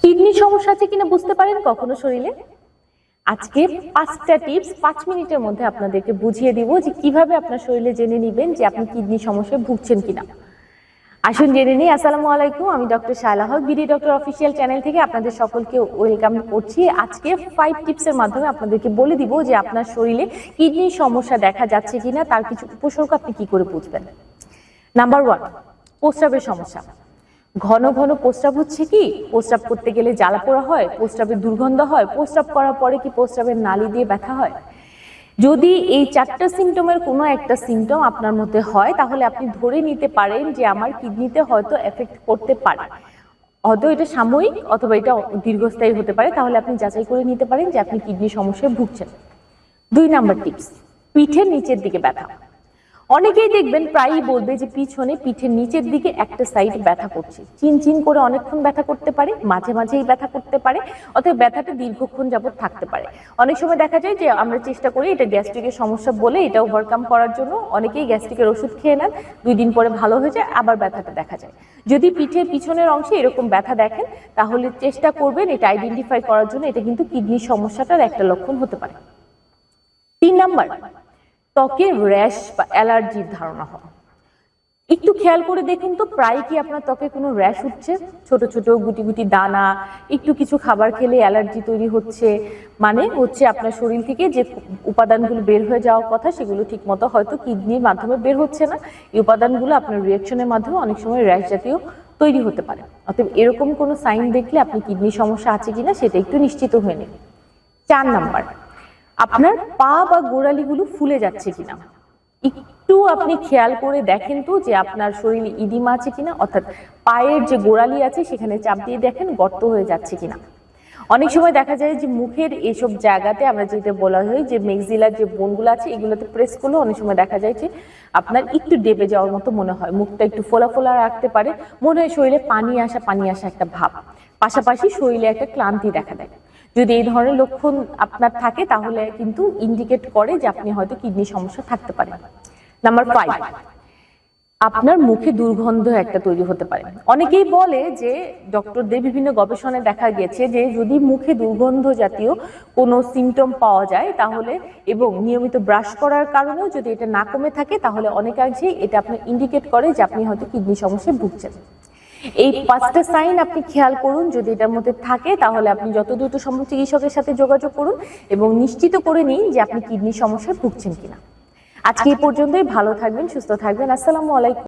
Kidney সমস্যা আছে কিনা বুঝতে পারেন কখনো শরীরে? আজকে 5টা টিপস 5 মিনিটের মধ্যে আপনাদেরকে বুঝিয়ে দিব যে কিভাবে আপনার শরীরে জেনে নেবেন যে আপনি কিডনি সমস্যায় ভুগছেন কিনা। আসুন জেনে নিই। আসসালামু আলাইকুম, আমি ডক্টর শায়লা হক, বিডি ডক্টর অফিসিয়াল চ্যানেল থেকে আপনাদের সকলকে ওয়েলকাম করছি। আজকে 5 টিপসের মাধ্যমে আপনাদেরকে বলে দিব যে আপনার শরীরে কিডনি সমস্যা দেখা যাচ্ছে কিনা, তার কিছু উপসর্গ আপনি কি করে বুঝবেন। নাম্বার 1, প্রস্রাবের সমস্যা। ঘন ঘন প্রস্রাব হচ্ছে কি? প্রস্রাব করতে গেলে জ্বালা পোড়া হয়, প্রস্রাবের দুর্গন্ধ হয়, প্রস্রাব করার পরে কি প্রস্রাবের নালী দিয়ে ব্যথা হয়? যদি এই 4টা সিমটমের কোনো একটা সিমটম আপনার মধ্যে হয়, তাহলে আপনি ধরে নিতে পারেন যে আমার কিডনিতে হয়তো এফেক্ট করতে পারে। হয়তো এটা সাময়িক অথবা এটা দীর্ঘস্থায়ী হতে পারে। তাহলে আপনি যাচাই করে নিতে পারেন যে আপনি কিডনি সমস্যায় ভুগছেন। 2 নাম্বার টিপস, পিঠের নিচের দিকে ব্যথা। অনেকেই দেখবেন প্রায়ই বলবে যে পিঠের নিচের দিকে একটা সাইড ব্যথা করছে, চিনচিন করে অনেকক্ষণ ব্যথা করতে পারে, মাঝে মাঝেই ব্যথা করতে পারে, অথবা ব্যথাটা দীর্ঘক্ষণ যাবত থাকতে পারে। অনেক সময় দেখা যায় যে আমরা চেষ্টা করি এটা গ্যাস্ট্রিকের সমস্যা বলে এটা ওভারকাম করার জন্য অনেকেই গ্যাস্ট্রিকের ওষুধ খেয়ে নেন, 2 দিন পরে ভালো হয়ে যায়, আবার ব্যথাটা দেখা যায়। যদি পিঠের পিছনের অংশে এরকম ব্যথা দেখেন, তাহলে চেষ্টা করবেন এটা আইডেন্টিফাই করার জন্য, এটা কিন্তু কিডনির সমস্যাটার একটা লক্ষণ হতে পারে। 3 নাম্বার, ত্বকে র্যাশ বা অ্যালার্জির ধারণা হয়। একটু খেয়াল করে দেখুন তো, প্রায় কি আপনার ত্বকে কোনো র্যাশ উঠছে? ছোট ছোট গুটি গুটি দানা, একটু কিছু খাবার খেলে অ্যালার্জি তৈরি হচ্ছে, মানে হচ্ছে আপনার শরীর থেকে যে উপাদানগুলো বের হয়ে যাওয়ার কথা সেগুলো ঠিক মতো হয়তো কিডনির মাধ্যমে বের হচ্ছে না। এই উপাদানগুলো আপনার রিঅ্যাকশনের মাধ্যমে অনেক সময় র্যাশ জাতীয় তৈরি হতে পারে। অতএব এরকম কোনো সাইন দেখলে আপনি কিডনি সমস্যা আছে কিনা সেটা একটু নিশ্চিত হয়ে নিন। 4 নাম্বার, আপনার পা বা গোড়ালিগুলো ফুলে যাচ্ছে কিনা। একটু আপনি খেয়াল করে দেখেন তো যে আপনার শরীরে ইডিমা আছে কিনা, অর্থাৎ পায়ের যে গোড়ালি আছে সেখানে চাপ দিয়ে দেখেন গর্ত হয়ে যাচ্ছে কিনা। অনেক সময় দেখা যায় যে মুখের এইসব জায়গাতে আমরা যেটা বলা হয় যে মেক্সিলার যে বোনগুলো আছে এগুলোতে প্রেস করলে অনেক সময় দেখা যায় যে আপনার একটু ডেবে যাওয়ার মতো মনে হয়, মুখটা একটু ফোলা ফোলা রাখতে পারে, মনে হয় শরীরে পানি আসা একটা ভাব, পাশাপাশি শরীরে একটা ক্লান্তি দেখা দেয়। যদি এই ধরনের লক্ষণ আপনার থাকে তাহলে কিন্তু ইন্ডিকেট করে যে আপনি হয়তো কিডনি সমস্যা থাকতে পারে। নাম্বার 5, আপনার মুখে দুর্গন্ধ একটা তৈরি হতে পারে। অনেকেই বলে যে ডক্টরদের বিভিন্ন গবেষণায় দেখা গেছে যে যদি মুখে দুর্গন্ধ জাতীয় কোনো সিমটম পাওয়া যায় তাহলে, এবং নিয়মিত ব্রাশ করার কারণেও যদি এটা না কমে থাকে, তাহলে অনেকাংশেই এটা আপনার ইন্ডিকেট করে যে আপনি হয়তো কিডনি সমস্যায় ভুগছেন। এই 5টা সাইন আপনি খেয়াল করুন, যদি এটার মধ্যে থাকে তাহলে আপনি যত দ্রুত সম্ভব চিকিৎসকের সাথে যোগাযোগ করুন এবং নিশ্চিত করে নিন যে আপনি কিডনি সমস্যায় ভুগছেন কিনা। আজকে এই পর্যন্তই। ভালো থাকবেন, সুস্থ থাকবেন। আসসালামু আলাইকুম।